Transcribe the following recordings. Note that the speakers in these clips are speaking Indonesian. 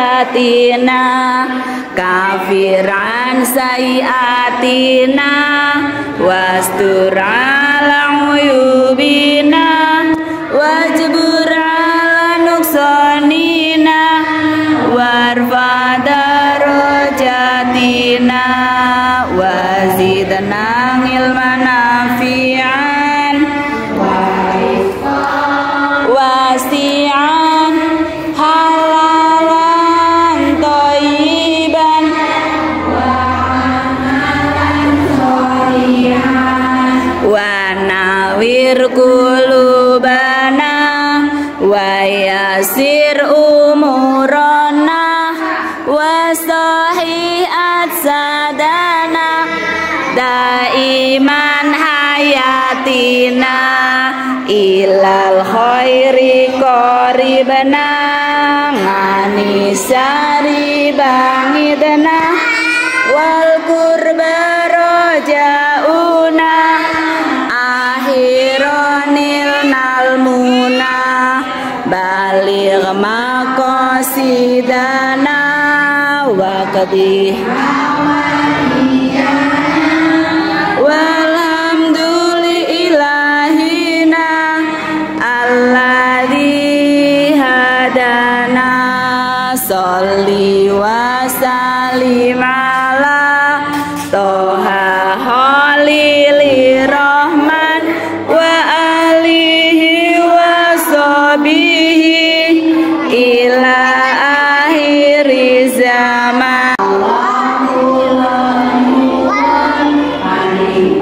Waduriyatina kafiran sayiatina wastur ala uyubina wajbur ala nuksonina warfa darajatina wazidna ilman nafi'an wasi'an halalan thayyiban wa nawir qulubana wa yasir umurana wa sahihat sadana daiman hayatina ilal khairi qaribna nganisari bangidna wal qurba rojauna akhironil nalmuna baligh maqasidana waqdi walhamdulillahina alladzi hadana sholli wa sallim ala toha khalili rahman wa alihi wa sahbihi ila akhiri zaman.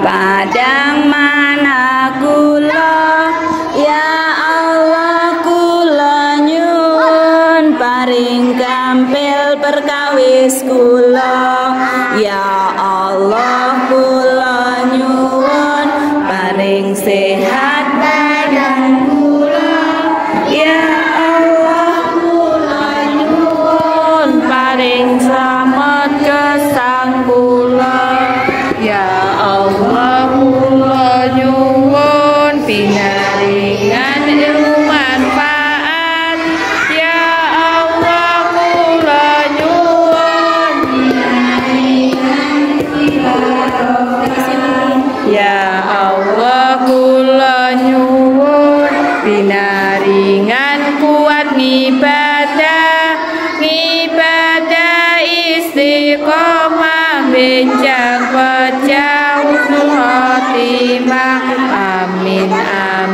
Padang mana kula ya Allah kula nyuwun paring gampil perkawis kula ya Allah kula nyuwun paring sehat badan kula ya Allah kula nyuwun paring slamet gesang kula ya Allah kula nyuwun pinaringan ilmu manfaat ya Allah kula nyuwun ya Allah kula nyuwun pinaringan kuat ngibadah istiqomah benjang pecah husnul khotimah amin amin.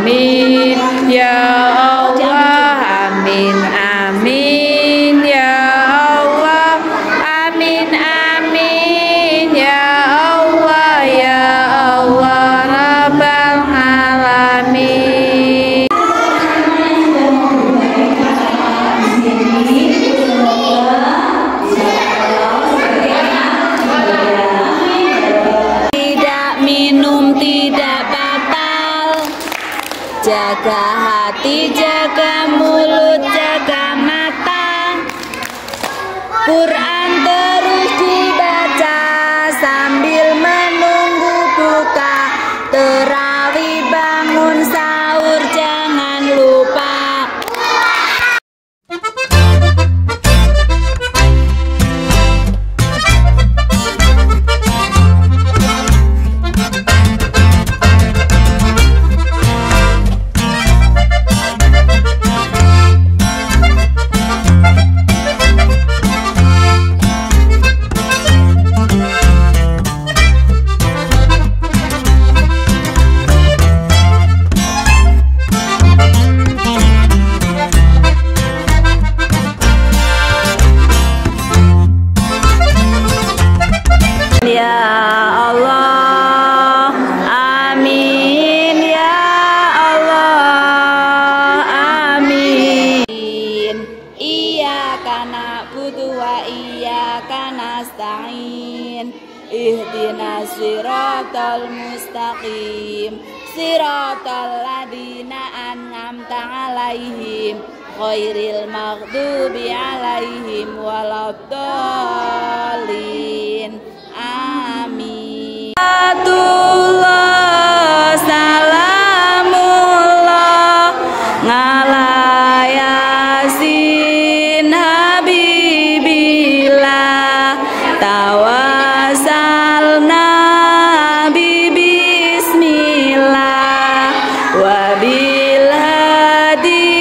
Quran terus dibaca sambil menunggu buka. Terawih bangun sahur jangan lupa. Ya Allah, amin ya Allah, amin. Iyyaka na'budu wa iyyaka nasta'in. Ihdinas siratal mustaqim, siratal ladzina an'amta 'alaihim ghairil maghdubi 'alaihim waladdallin. Amin. Salamullah ngala yasin habibillah tawasalna bismillah wabil hadi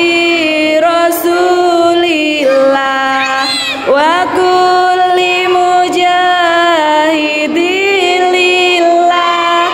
rasulillah wa kulli mujahidin lillah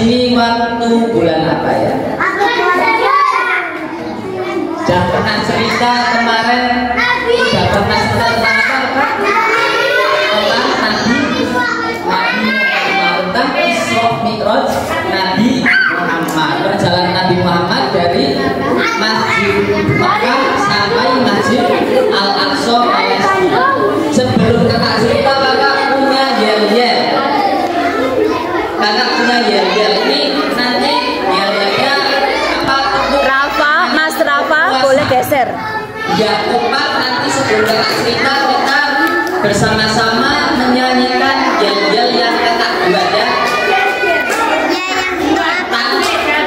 sini waktu bulan apa ya? Sudah pernah cerita kemarin, sudah pernah cerita tentang apa? Tentang tentang Isra Mi'raj Nabi Muhammad, perjalanan Nabi Muhammad dari Masjid Makkah sampai Masjid Al-Aqsa Palestina. Sebelum kakak cerita, kakak punya yel-yel. Kakak punya yel-yel ini nanti yel-yelnya apa? Rafa, Mas Rafa boleh geser. Ya, tepat nanti sebelum kakak cerita kita bersama-sama menyanyikan yel-yel yang kakak buat ya.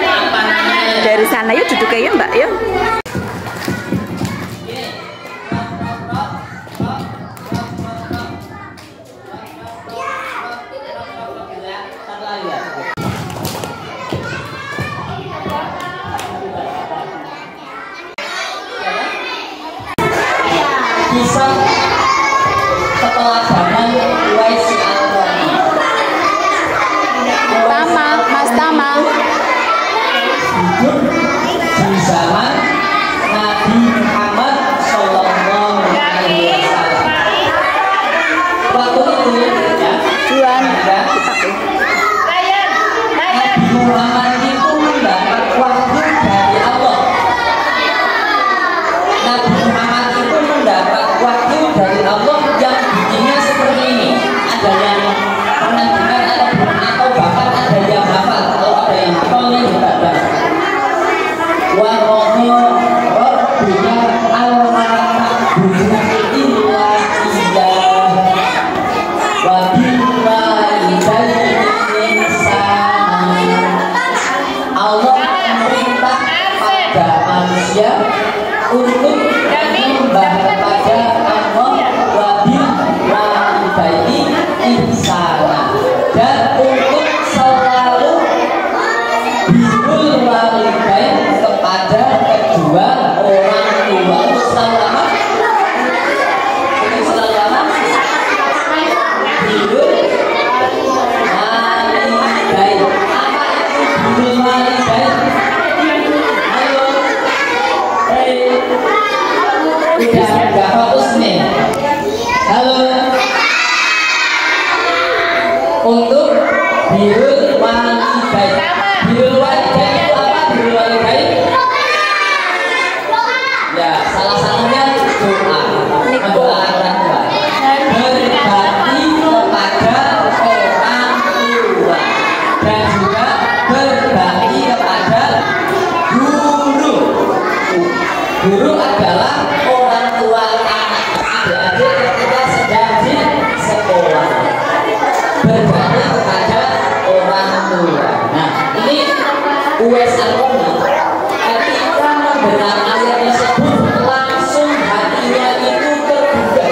Apa namanya? Dari sana yuk, duduk aja Mbak yuk. Kisah keteladanan Uwais Al-Qarni. Tama, Mas Tama. Hidup di zaman Nabi Muhammad Sallallahu Alaihi Wasallam. Waktu itu ya, Juan. Nabi Muhammad itu mendapat wahyu dari Allah. Nabi Muhammad itu mendapat wahyu dari Allah yang bunyinya seperti ini. Ada yang pernah dengar atau bahkan ada yang hafal. Kalau ada yang hafal ini hebat banget. Wa rohnya Rabbina al-ma'budu illa iyyah wa biwalidayni ihsana. Allah memerintah pada manusia untuk menyembah kepada Allah wa biwalidayni ihsana, dan untuk selalu birrul walidain kepada kedua orang tua. Selama birrul walidain. Apa itu birrul walidain? Halo, udah fokus nih. Halo. Untuk birrul walidain. Birrul walidain itu apa? Birrul walidain? Ya, salah satunya doa. Mendoakan orang tua. Berbakti kepada orang tua dan juga berbakti kepada guru. Guru adalah orang tua adik-adik ketika sedang di sekolah. Berbakti kepada orang tua. Nah, ini Uwais Al-Qarni ketika mendengar ayat tersebut langsung hatinya itu terbuka,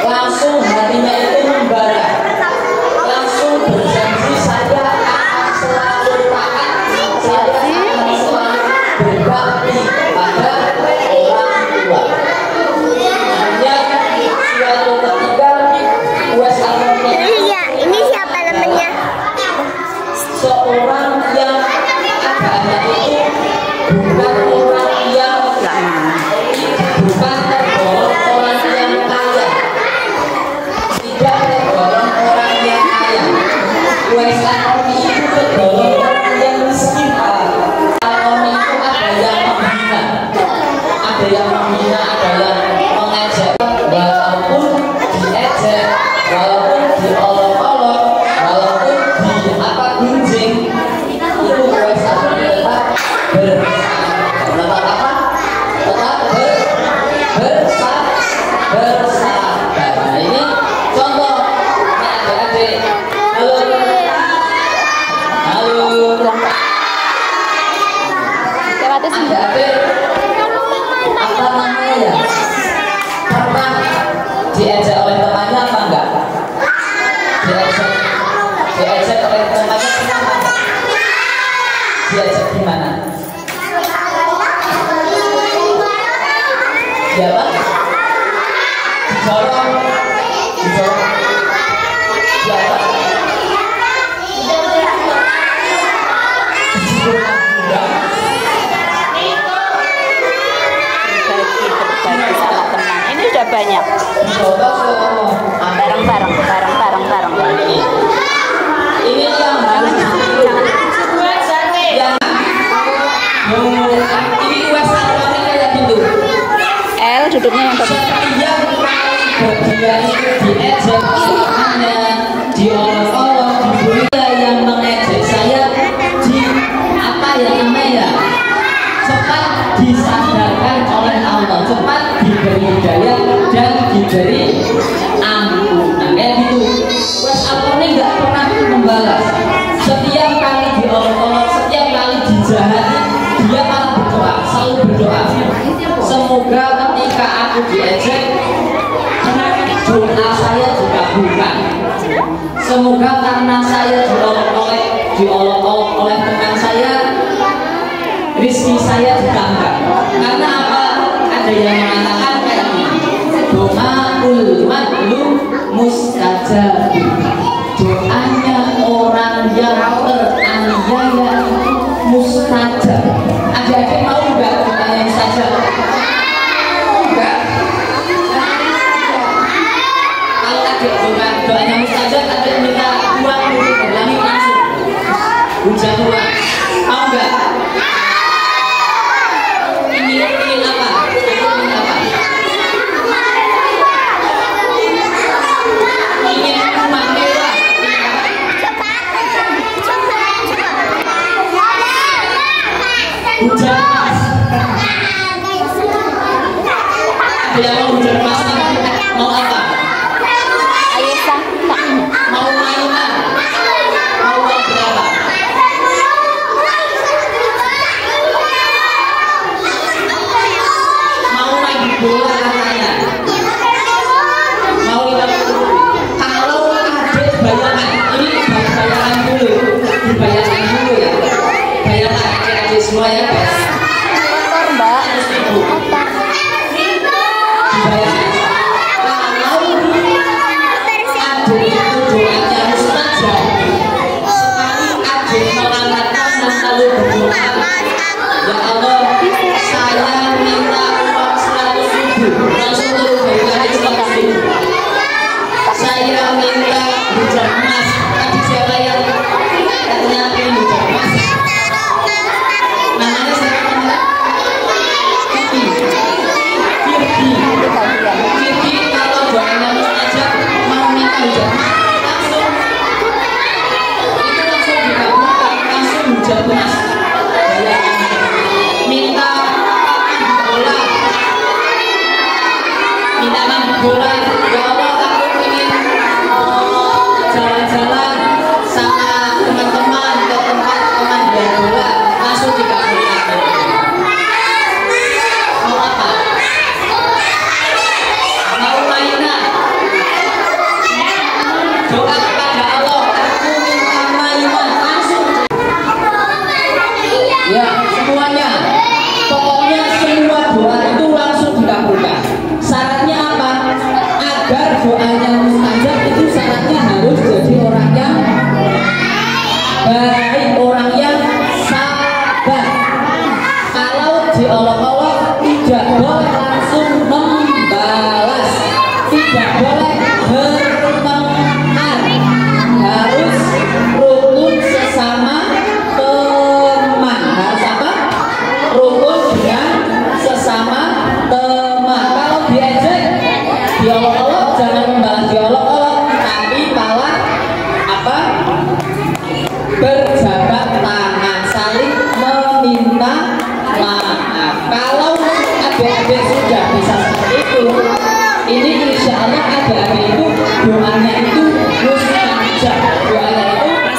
langsung hatinya itu membara, langsung berjanji saya akan selalu taat, saya akan selalu berbakti pada orang tua. Hanya suatu ketika Uwais Al-Qarni Ini siapa namanya? seorang yang agaknya itu bukan orang yang bukan tergolong orang yang kaya, tidak tergolong orang yang kaya. Uwais Al-Qarni itu tergolong orang yang miskin. Al-Qarni itu ada yang menghina, ada yang menghina, ada yang mengejek. Walaupun diejek, walaupun diolok-olok, walaupun di apa gunjing, itu Uwais Al-Qarni tetap bersabar. Nah, ini contoh. Ini adik-adik. Halo. Adik-adik, apa namanya ya? Pernah diajak oleh temannya apa enggak? Diajak oleh temannya kenapa? Diajak gimana? Ya Pak? Dijorong. Ya Pak? banyak. Bareng-bareng. Ini yang harus ini kue salawatnya kayak gitu. L duduknya yang bagus. Setiap bagian diejek, hanya diolok-olok, dibully yang mengejek saya di apa ya namanya, cepat disadarkan oleh Allah, cepat diberi hidayah dan diberi ampunan kayak gitu. Wes Allah ini nggak pernah membalas. Setiap kali diolok-olok, setiap kali dijahati, dia malah berdoa, selalu berdoa. Semoga ketika aku diejek, doa saya dikabulkan. Semoga karena saya diolok-olok oleh teman saya, rezeki saya ditambah. Karena apa? Ada yang mengatakan kayak gini, doaul madlum mustajab. Doanya orang yang teraniaya mustajab. Adik-adik mau nggak doanya mustajab? Enggak. Kalau adik doanya mustajab, adik minta uang untuk berlani langsung hujan uang. Mau nggak? Ingin apa? Ingin rumah mewah. Hujan mas. Ada yang mau hujan mas? Mau apa? Aisyah. Mau mainan? Mau uang berapa? Mau main bola katanya? Mau 50? Kalau adik bayangan, ini bayangan dulu, dibayangkan dulu ya. Bayangan adik-adik semua ya guys. Kotor mbak. 100.000. Dibayangkan. Kalau adik itu doanya mustajab, sekali adik mengangkat tangan lalu berdoa, ya Allah, saya minta uang 100.000, langsung turun bayangan 100.000. Saya minta hujan emas. Tadi siapa yang katanya pengen hujan emas? Namanya siapa namanya? Kirti. Kirti kalau doanya mustajab mau minta hujan emas langsung itu langsung dikabulkan, langsung hujan emas. Minta bola, minta main bola. Ya Allah, aku ingin jalan-jalan sama teman-teman ke tempat pemandian bola, langsung dikabulkan. Mau apa? Mau mainan? Doa kepada Allah, aku minta mainan, langsung. Ya, semuanya. Pokoknya semua doa itu langsung dikabulkan. Syaratnya apa? Agar doanya mustajab itu syaratnya harus jadi orang yang baik, orang yang sabar. Kalau diolok-olok tidak boleh langsung membalas, tidak boleh bertengkar, harus rukun sesama teman. Harus apa? Rukun dengan sesama teman. Kalau diejek, diolok-olok, jangan membalas diolok-olok, tapi malah apa? Berjabat tangan, saling meminta maaf. Kalau adik-adik sudah bisa seperti itu, ini insya Allah adik-adik itu doanya itu mustajab. Doanya itu Mas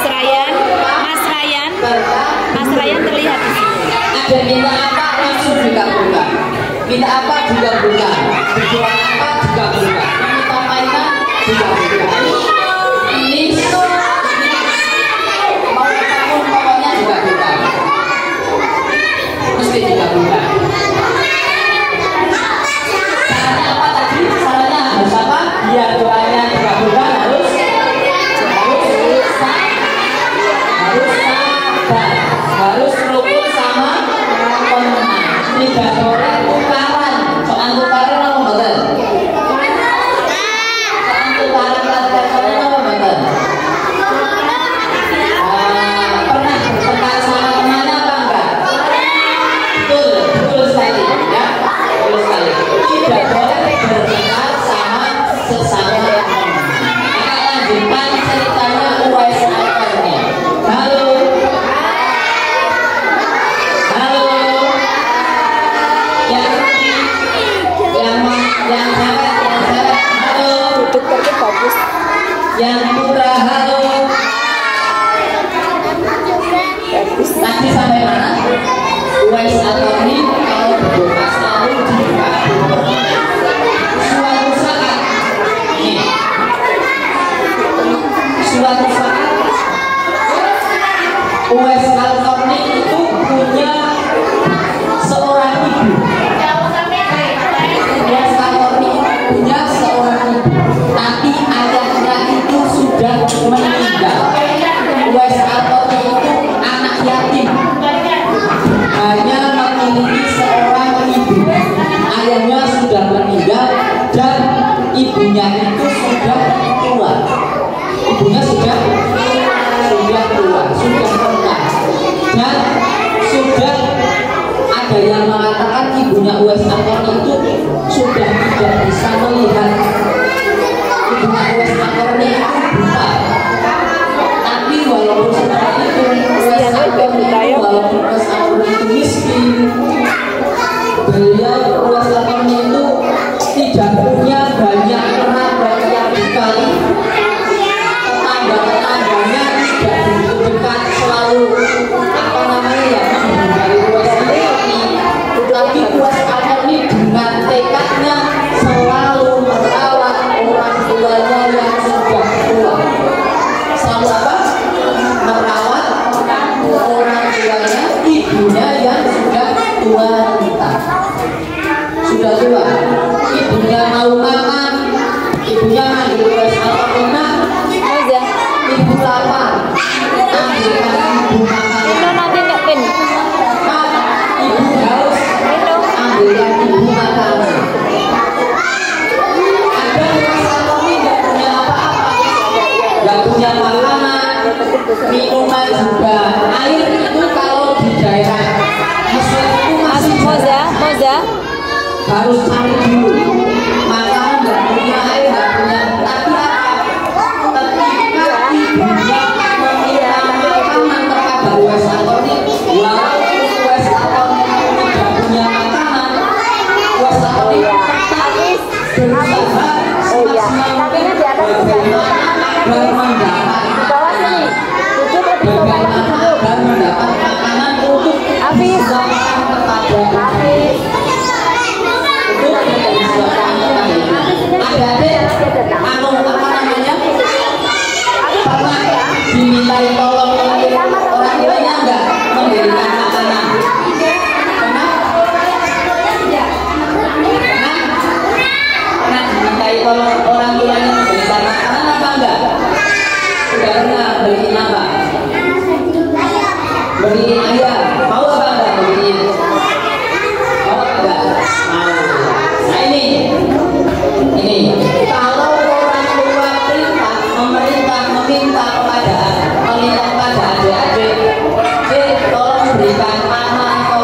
Ryan terlihat di sini. ada minta apa langsung dikabulkan, minta apa dikabulkan, berdoa apa dikabulkan, minta mainan dikabulkan. Ini mau apapun pokoknya dikabulkan, mesti dikabulkan. Caranya apa tadi? Caranya harus apa? Biar doanya dikabulkan harus sabar, harus rukun sama teman, tidak boleh tukaran. suatu saat Uwais Al-Qarni itu punya seorang ibu. Uwais Al-Qarni punya seorang ibu, tapi ayahnya itu sudah meninggal. Uwais Al-Qarni itu anak yatim, hanya memiliki seorang ibu. Ayahnya sudah meninggal dan ibunya itu sudah tua. Ibunya sudah tua, sudah renta, dan sudah ada yang mengatakan ibunya Uwais Al-Qarni itu sudah tidak bisa melihat. Ibunya Uwais Al-Qarni itu buta. Tapi walaupun seperti itu, Uwais Al-Qarni itu miskin. Beliau Uwais Al-Qarni itu tidak punya banyak kerabat yang dikali. Tetangga-tetangganya tidak begitu dekat, selalu menghindari Uwais Al-Qarni. Tapi Uwais Al-Qarni dengan tekadnya selalu merawat orang tuanya yang sudah tua. Selalu apa? Merawat orang tuanya, ibunya yang sudah tua kita. Sudah tua, ibunya mau makan, ibunya manggil Uwais Al-Qarni, ibu lapar, ambilkan ibu makanan. Ibu haus, ambilkan ibu makanan. Ada Uwais Al-Qarni nggak punya apa-apa, nggak punya makanan, minuman juga. Air itu kalau di daerah Mesir itu masih harus cari dulu. Makanan nggak punya, air nggak punya. Tapi apa? Ketika ibunya meminta makanan kepada Uwais Al-Qarni, walaupun Uwais Al-Qarni tidak punya makanan, Uwais Al-Qarni berusaha semaksimal mungkin bagaimana agar mendapat makanan untuk disuapkan kepada pernah dimintai tolong oleh orang tuanya enggak memberikan makanan? Pernah dimintai tolong orang tuanya memberikan makanan apa enggak? Sudah pernah beliin apa? Beliin ayam, mau apa enggak beliin? Mau enggak? Mau. Nah ini kalau orang tua pemerintah meminta kepada adik-adik, tolong berikan mama atau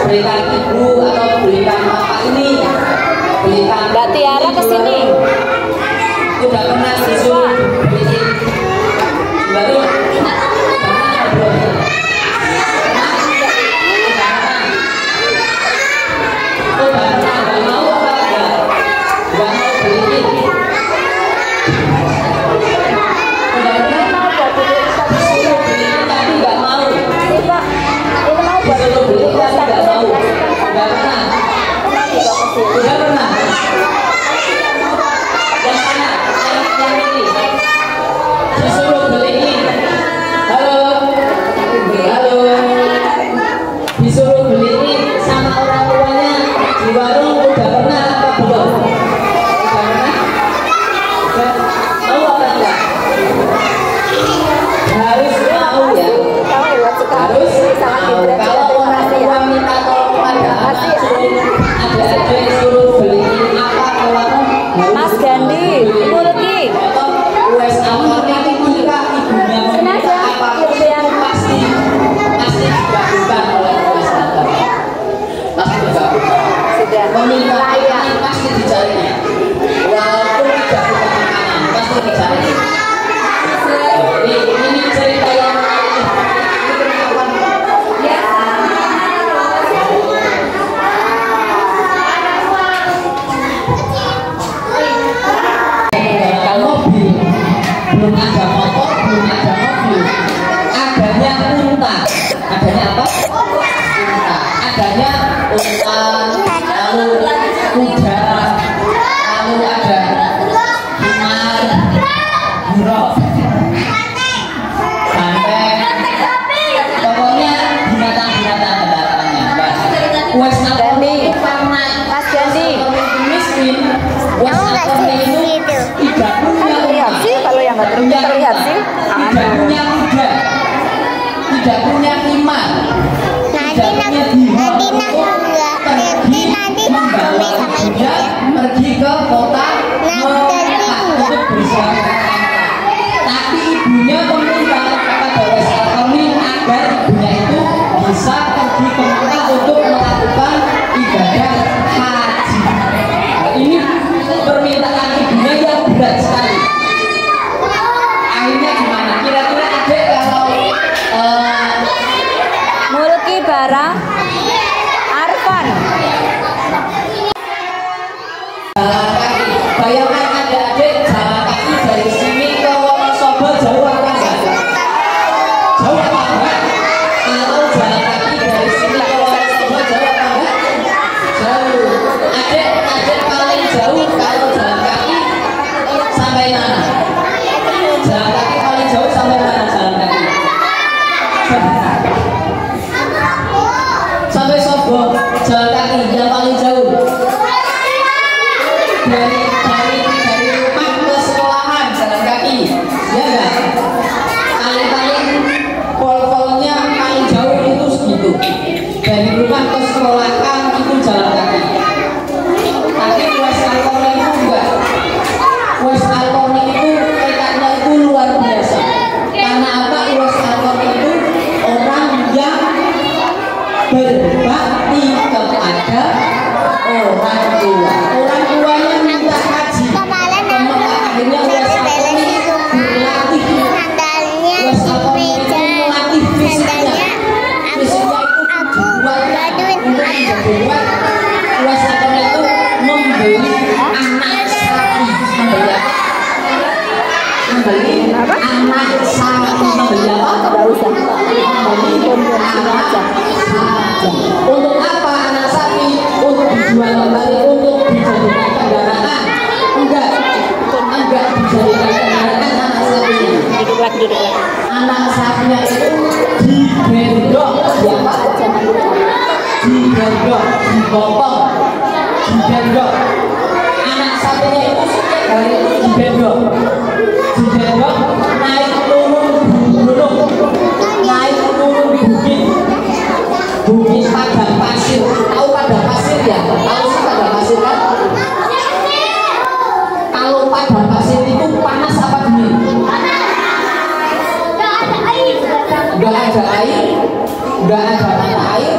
berikan ibu atau berikan bapak ini, berikan Mbak Tiara kesini. Udah pernah disuruh beliin baru Udah pernah? Yang mana? Yang ini disuruh beliin. Halo, disuruh beliin sama orang tuanya di warung. Udah pernah apa belum? Udah pernah? Udah tahu apa enggak? Harus tahu ya. Harus tahu. Kalau orang tua minta tolong pada anak adik-adik suruh beliin apa ke warung, Mas Gandhi, Mulki. Uwais Al-Qarni ketika ibunya meminta apapun itu pasti dikabulkan oleh Uwais Al-Qarni. Pasti dikabulkan. Meminta makanan pasti dicarinya. Walaupun tidak punya makanan pasti dicarinya. Ini cerita yang belum ada motor, belum ada mobil, adanya unta. Adanya apa? Unta. Adanya unta, lalu kuda, lalu ada himar, buruk. ibunya meminta kepada Wes Al-Qarni agar ibunya itu bisa pergi ke Mekah untuk melakukan ibadah haji. Nah, ini permintaan ibunya yang berat sekali. Akhirnya gimana? Kira-kira adik kalau Mulki Bara Arfan. jalan kaki, bayangkan adik-adik jalan kaki dari sini ke Wonosobo jauh apa enggak? Jauh apa enggak? Kalau jalan kaki dari sini ke Wonosobo jauh apa enggak? Jauh. Adik paling jauh kalau jalan kaki sampai mana? Jalan kaki paling jauh sampai mana jalan kaki? Sampai Sobo jalan kaki yang paling jauh. Dari rumah ke sekolahan jalan kaki, ya enggak? Paling pol-polnya paling jauh itu segitu. Dari rumah ke sekolahan itu jalan kaki. Tapi Wes Al-Qarni itu enggak. Wes Al-Qarni itu tekadnya itu luar biasa. Karena apa? Wes Al-Qarni itu orang yang berbakti kepada orang tua. Orang tuanya minta haji ke Mekah, akhirnya Wes Al-Qarni berlatih. Wes Al-Qarni itu melatih fisiknya. Fisiknya itu dibuat untuk menjadi Wes Al-Qarni itu membeli anak sapi. Membeli anak sapi. Membeli apa? Enggak usah. Membeli anak sapi. Untuk apa anak sapi? Untuk dijual kembali, untuk dijadikan kendaraan? Enggak dijadikan kendaraan anak sapi. Duduk lagi. Anak sapinya itu digendong, siapa? Digendong, dipotong, digendong. Anak sapinya itu setiap hari itu digendong, naik turun gunung, naik turun bukit padang pasir. Tahu padang pasir ya? Tahu sih padang pasir kan? Kalau padang pasir itu panas apa dingin? Gak ada air, gak ada mata air,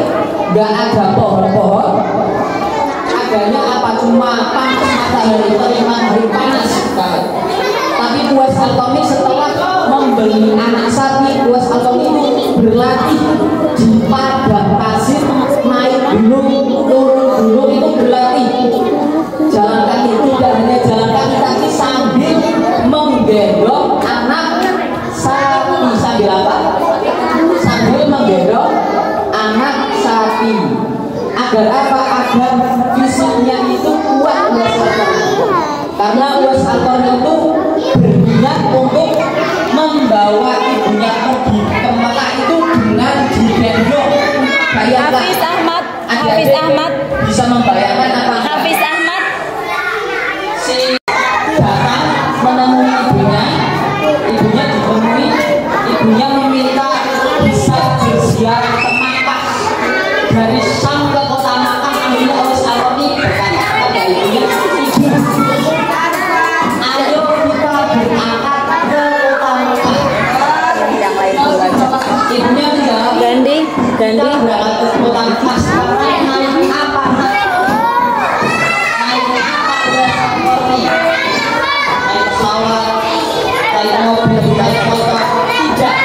gak ada pohon-pohon. Adanya apa? Cuma panas matahari, matahari panas banget. Tapi Wes Al-Qarni setelah membeli anak sapi, Wes Al-Qarni itu berlatih di padang pasir, naik gunung, turun gunung, itu berlatih. Jalan kaki, tidak hanya jalan kaki, tapi sambil menggendong anak sapi. Sambil apa? Sambil menggendong anak sapi. Agar apa? Agar fisiknya itu kuat Wes Al-Qarni. Karena Wes Al-Qarni itu berniat untuk membawa ibunya pergi ke Mekah itu dengan digendong. Bayangkan. Hafiz Ahmad Bisa membayangkan apa? Hafiz Ahmad Si datang menemui ibunya ditemui, ibunya meminta bisa berziarah ke Makkah. Dari Syam ke kota Makkah, akhirnya Wes Al-Qarni berkata kepada ibunya, ayo kita berangkat ke kota Makkah. yang lain dulu aja. Ibunya menjawab, Gandhi kita berangkat ke kota Makkah. Sekarang naik apa? Naik apa Wes Al-Qarni? Naik pesawat, naik mobil, naik motor? Tidak.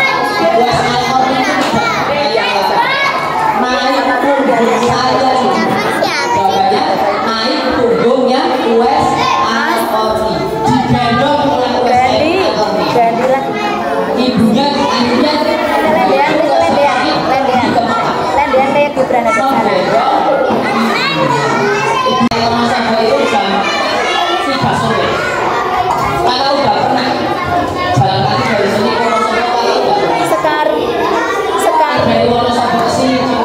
Wes Al-Qarni itu tidak naik punggung saya. Jawabannya naik punggungnya Wes Al-Qarni, digendong oleh Wes Al-Qarni. Gandhi lah. Ibunya akhirnya Lendean kayak Gibran aja sana. Wonosobo itu jam 3 sore. Kakak udah pernah jalan kaki dari sini ke Wonosobo? Kakak udah pernah? Sekali. Dari Wonosobo ke sini,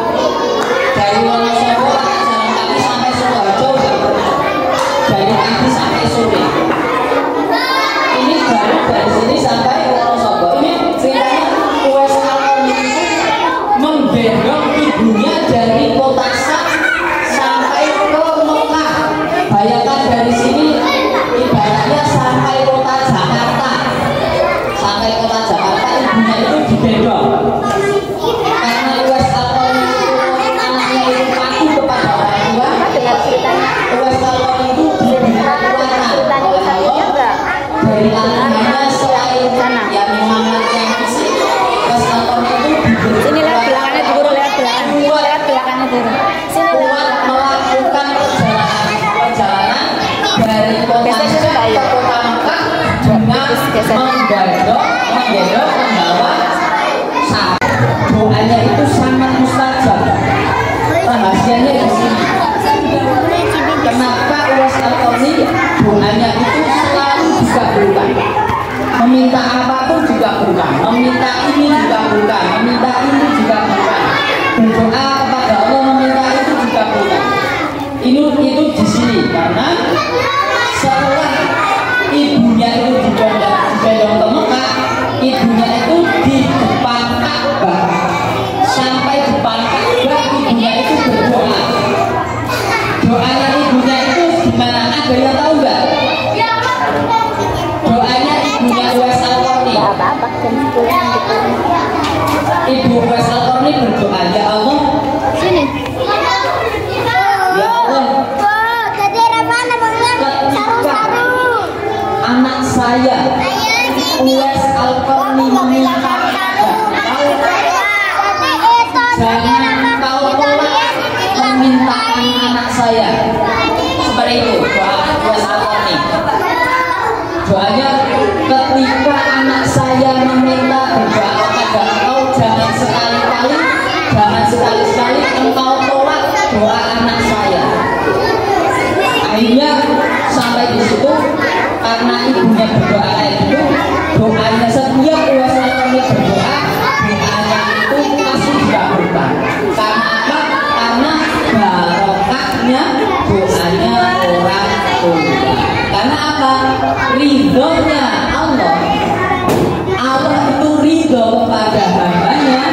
dari Wonosobo jalan kaki sampai Sukoharjo udah pernah. Dari pagi sampai sore. Ini baru dari sini sampai Wonosobo. Ini ceritanya Wes Al-Qarni itu menggendong ibunya dari kota pertanyaannya di sini. Kenapa Uwais Al-Qarni doanya itu selalu dikabulkan? Meminta apapun juga bukan, meminta ini juga bukan, meminta ini juga bukan. Berdoa kepada Allah meminta itu juga bukan. Itu di sini karena setelah ibunya itu digendong ke Mekah, ibunya itu di depan Ka'bah, sampai depan Ka'bah ibunya itu berdoa. Doanya ibunya itu gimana? Ada yang tahu nggak? Doanya ibunya Uwais Al-Qarni. Ibu Uwais Al-Qarni berdoa, ya Allah. Sini. Ya Allah. Ketika anak saya Uwais Al-Qarni meminta jangan kau tolak permintaan anak saya. Seperti itu doa Uwais Al-Qarni. Doanya ketika anak saya meminta berdoa kepada engkau, jangan sekali-sekali engkau tolak doa anak saya. Akhirnya sampai di situ karena ibunya berdoa kayak gitu, doanya setiap Uwais Al-Qarni berdoa, doanya itu pasti dikabulkan. Karena apa? Karena barokahnya doanya orang tua. Karena apa? Ridhonya Allah. Allah itu ridho kepada hambanya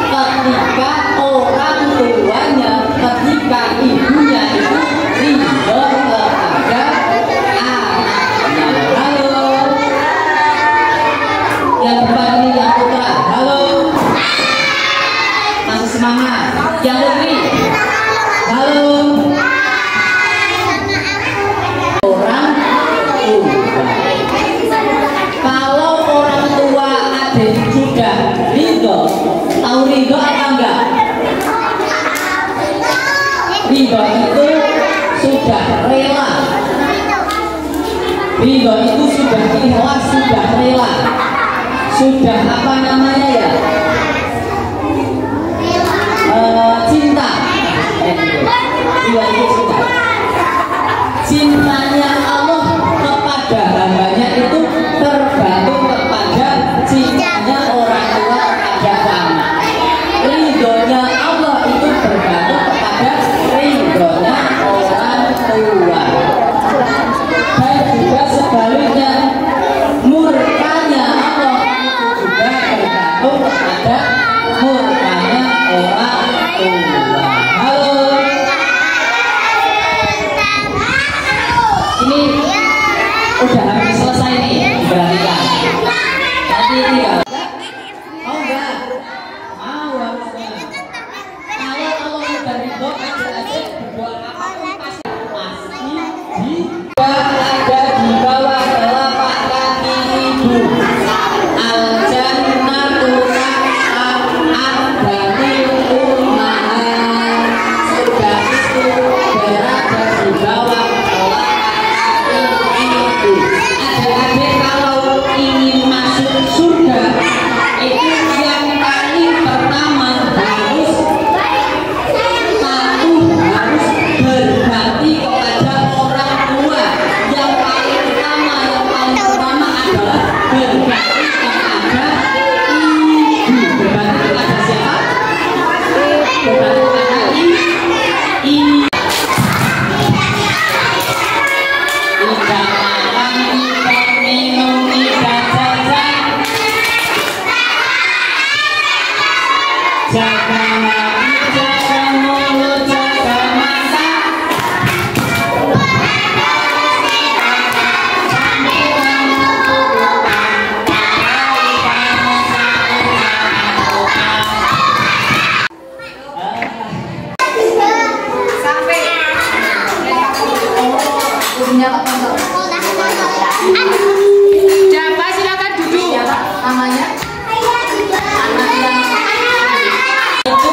ketika orang tuanya, ketika ibunya itu ridho kepada anaknya. Halo, yang depan ini yang putra. Halo, masih semangat. Yang putri. Halo. Orang tua. Kalau orang tua ada sudah ridho, tahu ridho apa enggak? Ridho itu sudah rela. Ridho itu sudah ikhlas, sudah rela, sudah apa namanya ya? Cinta. Ridho itu cinta. Cintanya Allah kepada hambanya itu tergantung kepada cintanya orang tua kepada anak. Ridhonya Allah itu bergantung kepada ridhonya orang tua. Dan juga sebaliknya, murkanya Allah itu juga bergantung kepada murkanya orang tua. Halo. Ini udah hampir selesai nih, diperhatikan. Nanti tinggal. Oh enggak, mau harusnya. Kalau Allah sudah ridho, adik-adik berdoa apapun pasti ada di bawah telapak kaki ibu. Al-jannatu tahta ummahat. Surga itu berada di bawah itu. Adik-adik kalau ingin masuk surga itu yang paling pertama harus berbakti kepada orang tua. Yang paling pertama adalah berbakti kepada ibu. Berbakti kepada siapa? Berbakti kepada ibu. Tidak makan, tidak minum, tidak jajan. Jaga hati, jaga mulut, jaga mata. Siapa silakan duduk. Namanya? Itu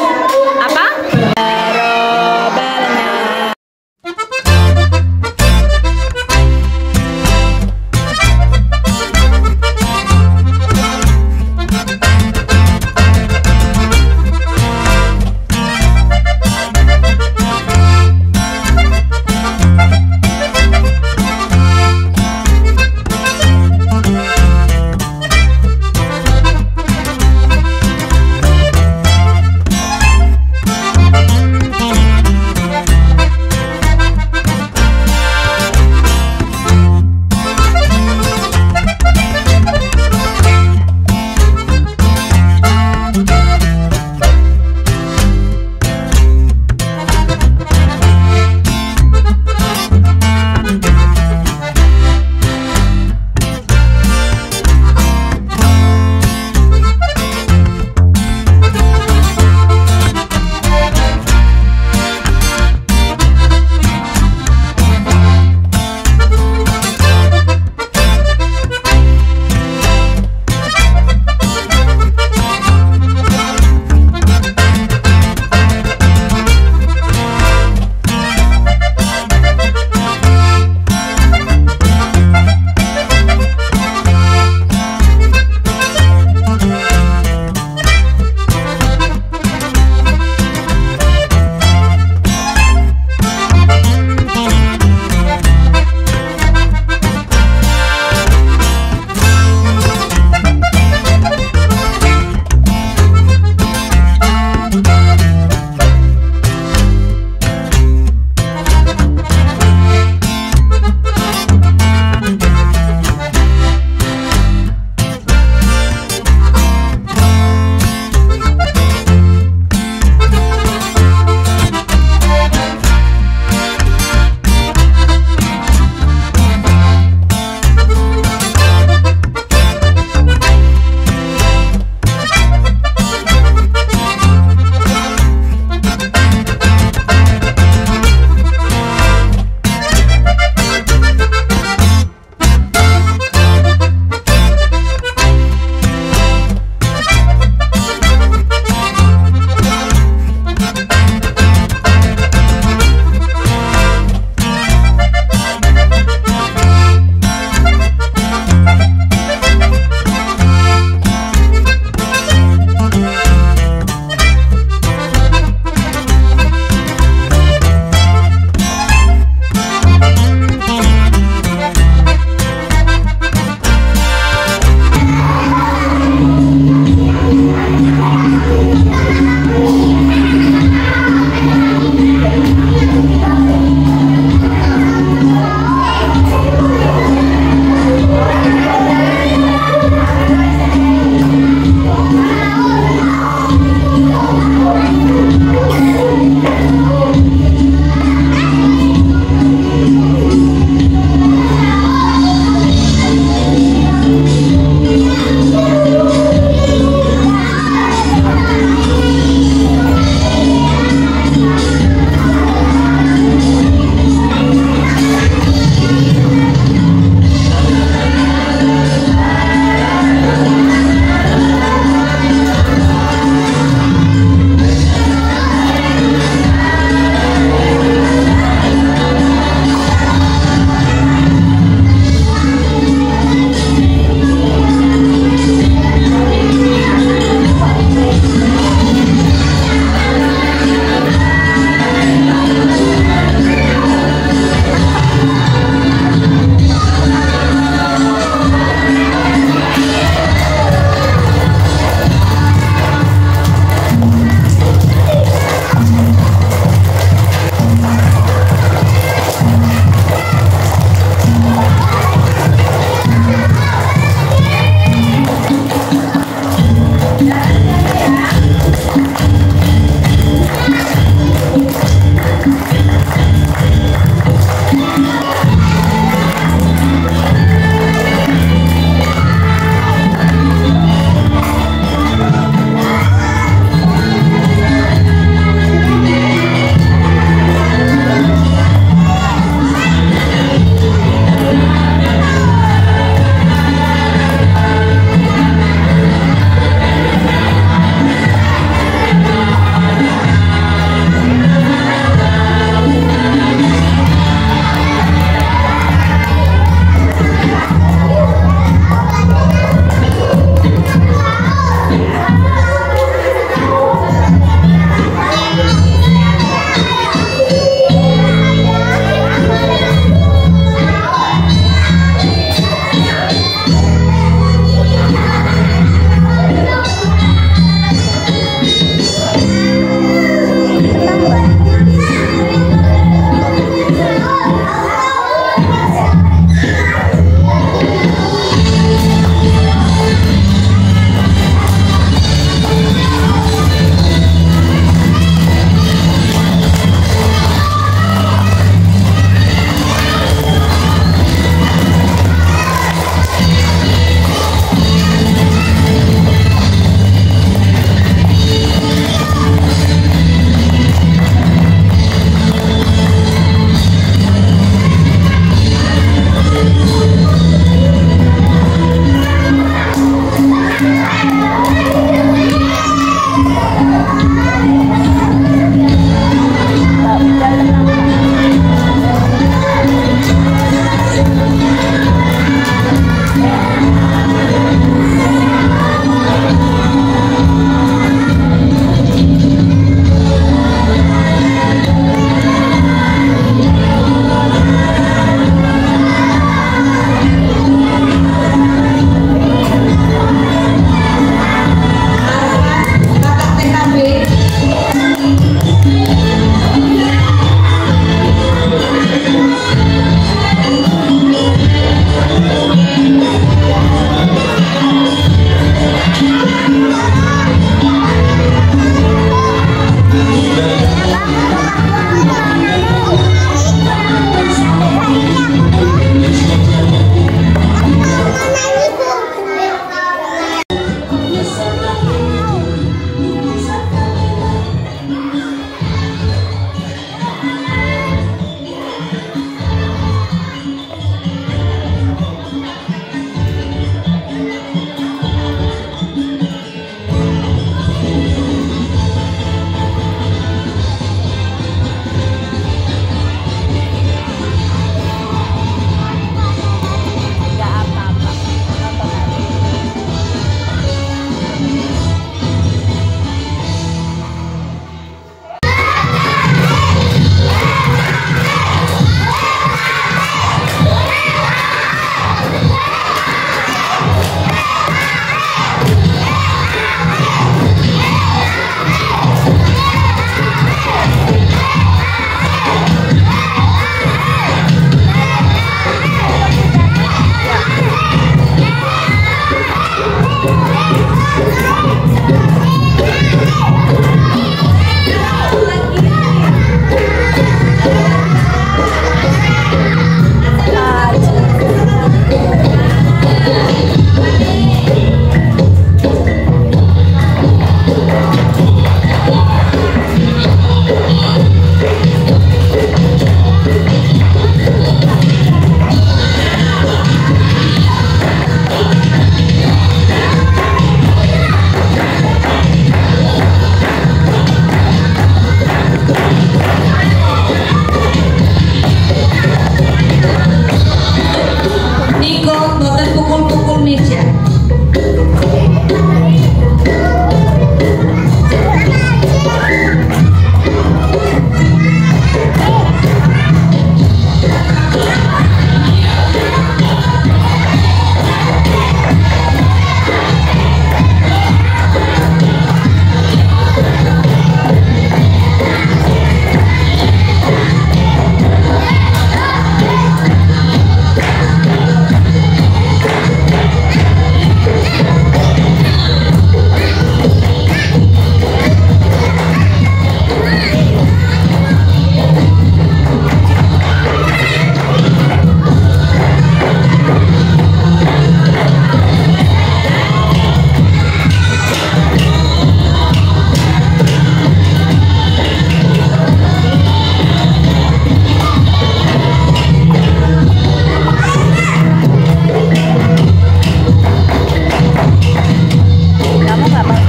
nggak pakai